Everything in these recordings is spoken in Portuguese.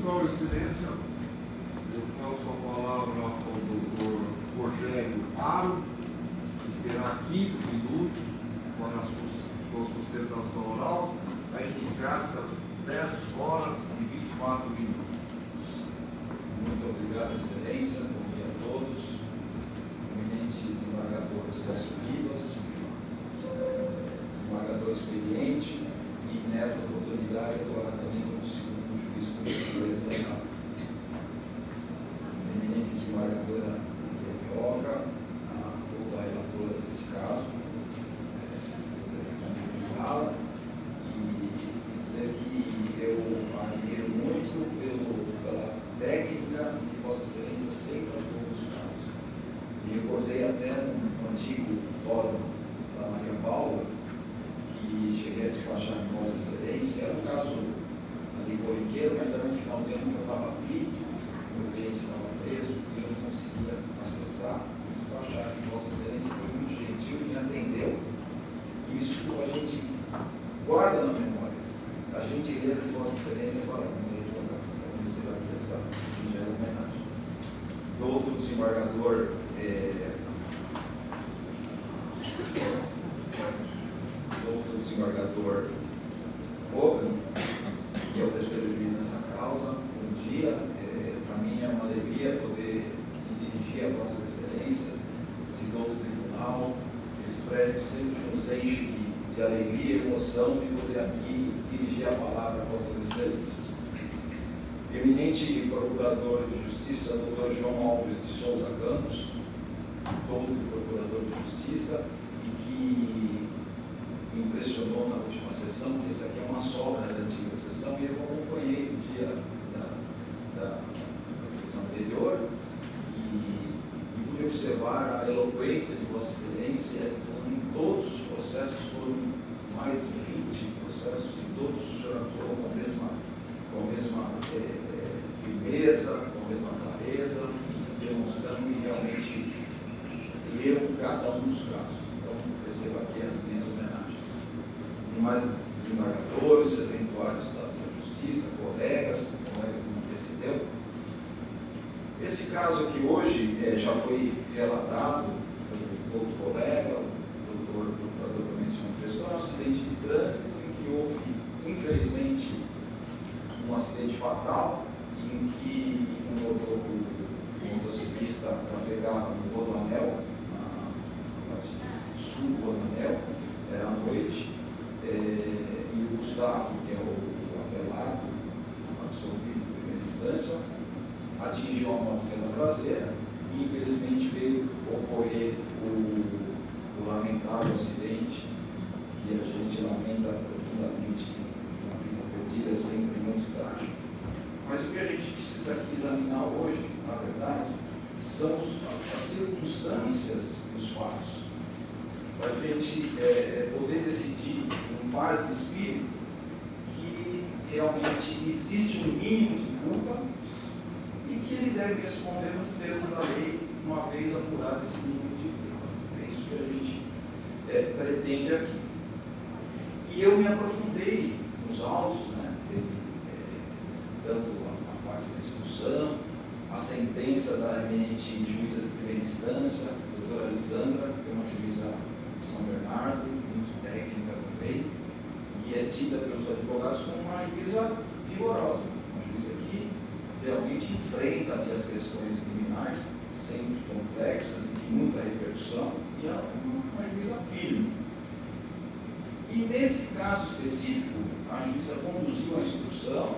Paulo Excelência, eu passo a palavra ao doutor Rogério Aro, que terá 15 minutos para a sua sustentação oral, a iniciar-se às 10 horas e 24 minutos. Muito obrigado, Excelência. Bom dia a todos. Eminente desembargador Sérgio Ribas, desembargador experiente, e nessa oportunidade atuará também como segundo juiz conselheiro legal. Eminente desembargadora Pioca, a relatora desse caso, e dizer que eu admiro muito pela técnica que Vossa Excelência sempre atuou nos casos. Me recordei até no antigo fórum da Maria Paula, que cheguei a despachar em Vossa Excelência. Era um caso ali corriqueiro, mas era um final de ano que eu estava aflito, meu cliente estava preso e eu não conseguia acessar e despachar. E Vossa Excelência foi muito gentil e me atendeu. E isso a gente guarda na memória. A gentileza de Vossa Excelência para com os advogados. Eu recebo aqui essa singela homenagem. Doutor desembargador Hogan, que é o terceiro juiz nessa causa, bom dia. Para mim é uma alegria poder me dirigir a Vossas Excelências, esse douto tribunal. Esse prédio sempre nos enche de alegria e emoção de poder aqui dirigir a palavra a Vossas Excelências. Eminente Procurador de Justiça, Dr. João Alves de Souza Campos, doutor Procurador de Justiça, e que me impressionou na última sessão, que essa aqui é uma sobra da antiga sessão, e eu acompanhei no dia da sessão anterior, e pude observar a eloquência de Vossa Excelência. Em todos os processos, foram mais de 20 processos, e todos o senhor atuou com a mesma firmeza, com a mesma clareza, demonstrando que realmente leu cada um dos casos. Então, recebo aqui as minhas homenagens. Demais desembargadores, serventuários da Justiça, colegas, o colega que me precedeu. Esse caso aqui hoje já foi relatado pelo outro colega, o doutor Procurador também se manifestou, é um acidente de trânsito em que houve, infelizmente, um acidente fatal, em que o motociclista trafegava no Rodoanel, na parte sul do Rodoanel, era à noite, e o Gustavo, que é o apelado, absolvido em primeira instância, atingiu a moto pela traseira e infelizmente veio ocorrer o lamentável acidente, que a gente lamenta profundamente. Uma vida perdida é sempre muito trágico. Mas o que a gente precisa aqui examinar hoje, na verdade, são as circunstâncias dos fatos, para a gente poder decidir, em paz de espírito, que realmente existe um mínimo de culpa e que ele deve responder nos termos da lei, uma vez apurado esse mínimo de culpa. É isso que a gente pretende aqui. E eu me aprofundei nos autos, né, tanto a parte da instrução, a sentença da eminente juíza de primeira instância, a doutora Alessandra, que é uma juíza de São Bernardo, muito técnica também, e é tida pelos advogados como uma juíza rigorosa, uma juíza que realmente enfrenta ali as questões criminais, sempre complexas e de muita repercussão, e é uma juíza firme. E nesse caso específico, a juíza conduziu a instrução,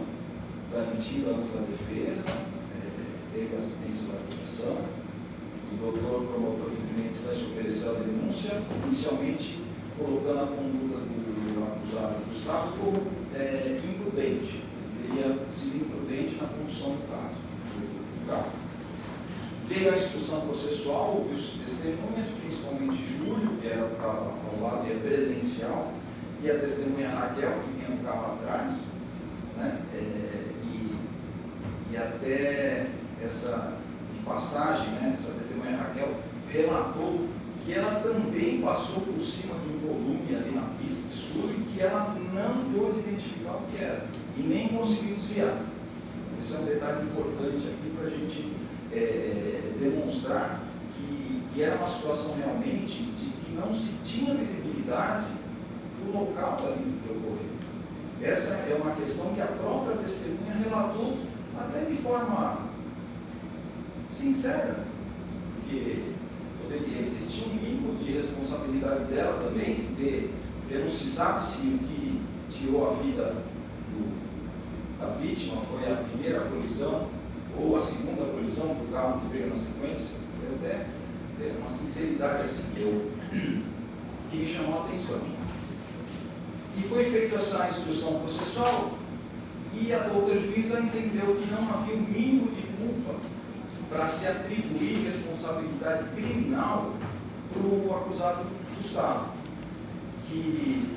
garantindo a ampla defesa, teve assistência da acusação, o doutor promotor de primeira instância ofereceu a denúncia, inicialmente colocando a conduta do acusado Gustavo como imprudente. Ele teria sido imprudente na condução do caso. Veio a instrução processual, ouviu-se testemunhas, principalmente Júlio, que estava ao lado e é presencial, e a testemunha Raquel, que vinha no carro atrás, né? E até essa de passagem, né? Essa testemunha Raquel relatou que ela também passou por cima de um volume ali na pista escuro e que ela não pôde identificar o que era e nem conseguiu desviar. Esse é um detalhe importante aqui para a gente demonstrar que era uma situação realmente de que não se tinha visibilidade do local ali que ocorreu. Essa é uma questão que a própria testemunha relatou até de forma sincera, porque poderia existir um mínimo de responsabilidade dela também, porque não se sabe se o que tirou a vida da vítima foi a primeira colisão ou a segunda colisão do carro que veio na sequência. Foi até uma sinceridade assim que me chamou a atenção. E foi feita essa instrução processual e a outra juíza entendeu que não havia o mínimo de culpa para se atribuir responsabilidade criminal para o acusado Gustavo, que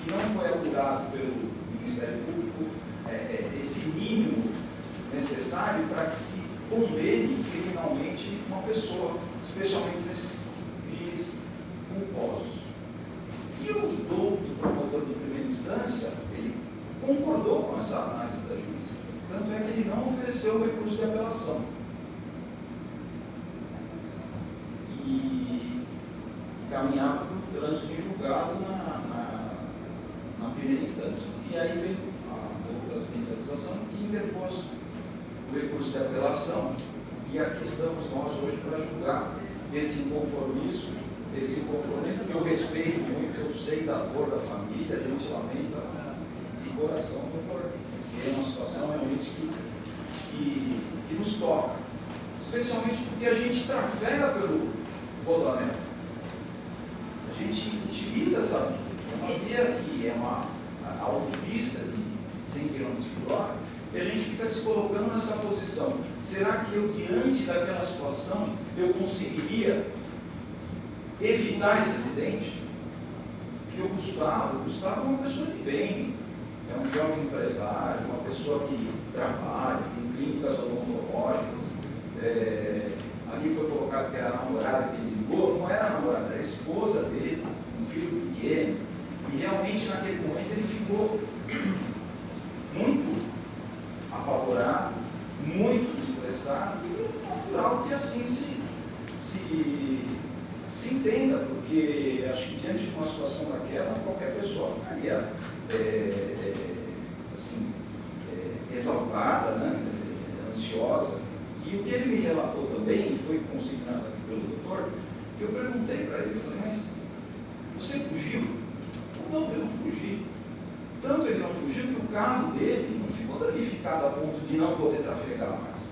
não foi apurado pelo Ministério Público esse mínimo necessário para que se condene criminalmente uma pessoa, especialmente nesses crimes culposos. E o douto promotor de primeira instância, ele concordou com essa análise da juíza, tanto é que ele não ofereceu o recurso de apelação. E caminhava para o trânsito em julgado na primeira instância. E aí veio a outra assistente de acusação que interpôs o recurso de apelação, e aqui estamos nós hoje para julgar esse inconformismo, que eu respeito muito, eu sei da dor da família, a gente lamenta de coração, porque é uma situação realmente que nos toca, especialmente porque a gente trafega pelo Rodoanel. A gente utiliza essa via. É uma via que é uma autopista de 100 km por hora, e a gente fica se colocando nessa posição. Será que eu, diante daquela situação, eu conseguiria evitar esse acidente? Porque o Gustavo é uma pessoa de bem, é um jovem empresário, uma pessoa que trabalha, tem clínicas odontológicas. Ali foi colocado que era a namorada que ele ligou, não era a namorada, era a esposa dele, um filho pequeno, e realmente naquele momento ele ficou muito apavorado, muito estressado, e é natural que assim se entenda, porque acho que diante de uma situação daquela, qualquer pessoa ficaria exaltada, né? Ansiosa. E o que ele me relatou também, foi consignado aqui pelo doutor, que eu perguntei para ele, eu falei, mas você fugiu? Não, eu não fugi. Tanto ele não fugiu que o carro dele não ficou danificado a ponto de não poder trafegar mais.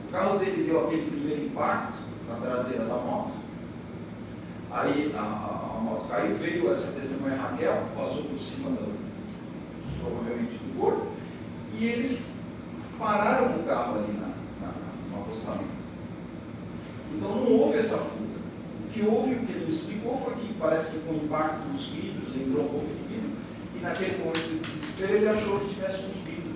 O carro dele deu aquele primeiro impacto na traseira da moto, aí a moto caiu, veio essa testemunha Raquel, passou por cima provavelmente do corpo, e eles pararam o carro ali no acostamento. Então não houve essa fuga. O que houve, o que ele me explicou, foi que parece que com o impacto dos vidros, entrou um pouco de vidro, e naquele momento de desespero ele achou que tivesse uns vidros,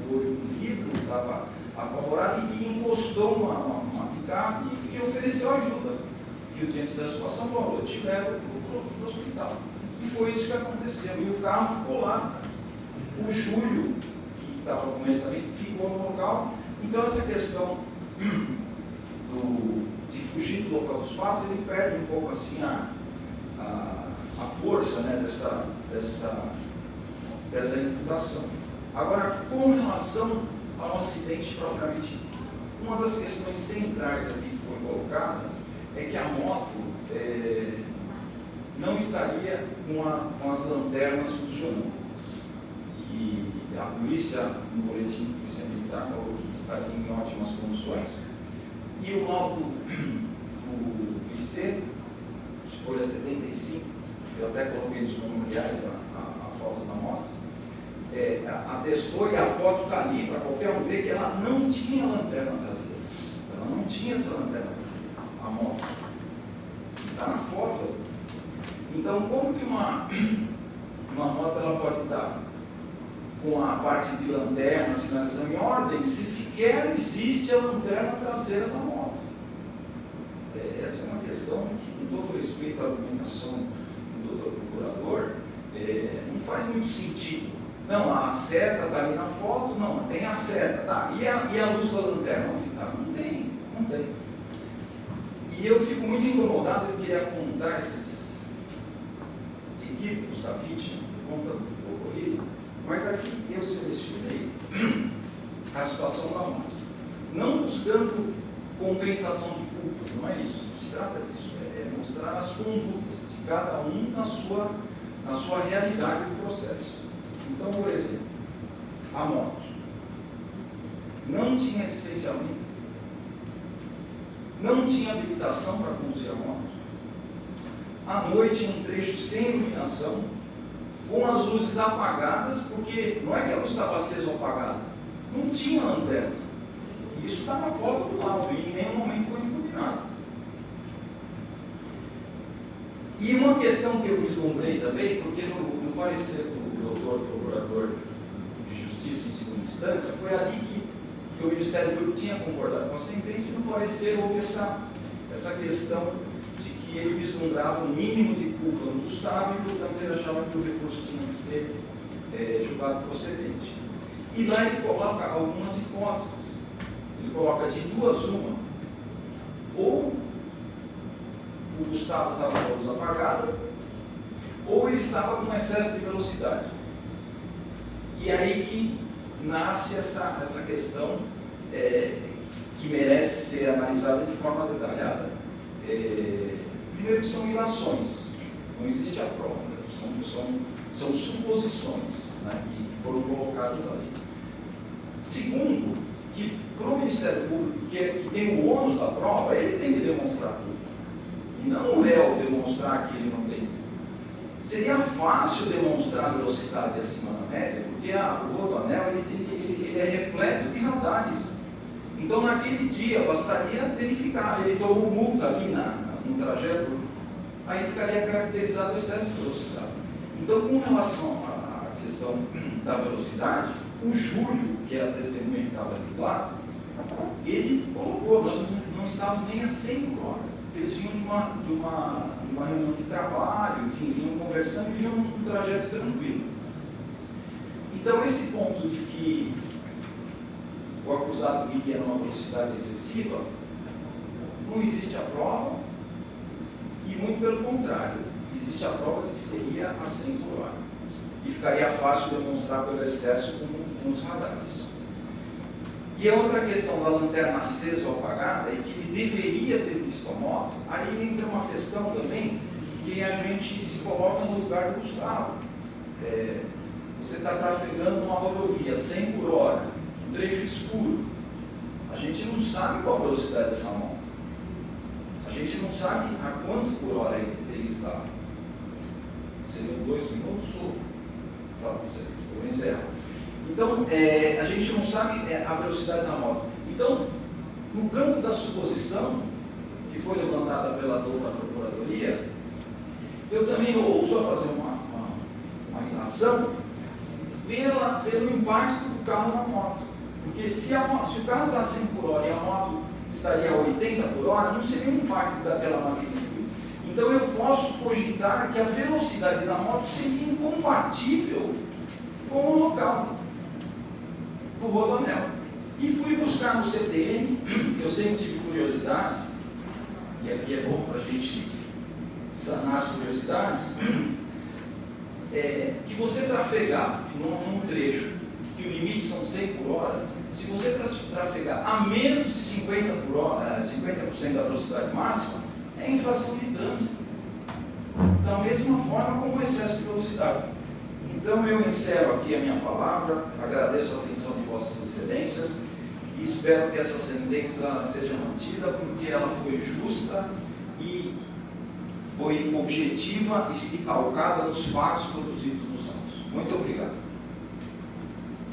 o olho do vidro, estava apavorado, e encostou uma picape e ofereceu ajuda. E diante da situação falou, eu te levo para o hospital. E foi isso que aconteceu. E o carro ficou lá. O Júlio, que estava com ele também, ficou no local. Então essa questão de fugir do local dos fatos, ele perde um pouco assim a força, né, dessa imputação. Agora, com relação ao acidente propriamente dito, uma das questões centrais aqui que foi colocada é que a moto não estaria com as lanternas funcionando. Que a polícia, no boletim de polícia militar, falou que estaria em ótimas condições. E o laudo do IC, folha 75, eu até coloquei nos memoriais a foto da moto, atestou, e a foto está ali para qualquer um ver, que ela não tinha lanterna traseira. Ela não tinha essa lanterna traseira, a moto. Está na foto. Então, como que uma moto ela pode estar com a parte de lanterna, sinalização em ordem, se sequer existe a lanterna traseira da moto? Essa é uma questão que, com todo respeito à argumentação do doutor procurador, não faz muito sentido Não, a seta está ali na foto, não, tem a seta, tá? E a luz da lanterna, onde está? Não tem, não tem. E eu fico muito incomodado de querer apontar esses equívocos da vítima, por conta do ocorrido, mas aqui eu selecionei a situação da morte. Não buscando compensação de culpas, não é isso, não se trata disso, é mostrar as condutas de cada um na sua realidade do processo. Então, por exemplo, a moto não tinha licenciamento, não tinha habilitação para conduzir a moto, à noite um trecho sem iluminação, com as luzes apagadas, porque não é que a luz estava acesa ou apagada, não tinha lanterna. Isso está na foto do laudo e em nenhum momento foi iluminado. E uma questão que eu vislumbrei também, porque no parecer do doutor procurador de Justiça em segunda instância, foi ali que o Ministério Público tinha concordado com a sentença, e no parecer houve essa questão de que ele vislumbrava um mínimo de culpa no Gustavo e, portanto, ele achava que o recurso tinha que ser julgado procedente. E lá ele coloca algumas hipóteses. Ele coloca de duas uma, ou o Gustavo estava com a luz apagada, ou ele estava com excesso de velocidade. E aí que nasce essa questão que merece ser analisada de forma detalhada. Primeiro que são ilações, não existe a prova, são suposições, né, que foram colocadas ali. Segundo, que para o Ministério Público, que tem o ônus da prova, ele tem que demonstrar tudo. E não o réu demonstrar que ele não tem. Seria fácil demonstrar a velocidade acima da média, porque o Rodoanel ele é repleto de radares. Então, naquele dia, bastaria verificar. Ele tomou multa ali no trajeto, aí ficaria caracterizado o excesso de velocidade. Então, com relação à questão da velocidade, o Júlio, que é a testemunha que estava ali do lado, ele colocou, nós não estávamos nem a 100 por hora, porque eles vinham de uma reunião de trabalho, enfim, vinham conversando e vinham num trajeto tranquilo. Então, esse ponto de que o acusado viria numa velocidade excessiva, não existe a prova, e muito pelo contrário, existe a prova de que seria a 100 por hora. E ficaria fácil demonstrar pelo excesso com os radares. E a outra questão da lanterna acesa ou apagada é que ele deveria ter visto a moto. Aí entra uma questão também que a gente se coloca no lugar do Gustavo. Você está trafegando numa rodovia 100 por hora, um trecho escuro. A gente não sabe qual a velocidade dessa moto. A gente não sabe a quanto por hora ele está. Seriam 2 minutos ou... Tá, não sei, eu vou encerrar. Então, a gente não sabe a velocidade da moto. Então, no campo da suposição, que foi levantada pela doutora Procuradoria, eu também ouso a fazer uma relação pelo impacto do carro na moto. Porque se o carro está a 100 por hora e a moto estaria a 80 por hora, não seria um impacto daquela magnitude. Então eu posso cogitar que a velocidade da moto seria incompatível com o local do Rodoanel. E fui buscar no CTN, eu sempre tive curiosidade, e aqui é bom para a gente sanar as curiosidades, que você trafegar num trecho que o limite são 100 por hora, se você trafegar a menos de 50 por hora, 50% da velocidade máxima, é infração de trânsito. Da mesma forma como o excesso de velocidade. Então eu encerro aqui a minha palavra, agradeço a atenção de Vossas Excelências e espero que essa sentença seja mantida, porque ela foi justa e foi objetiva e calcada nos fatos produzidos nos autos. Muito obrigado.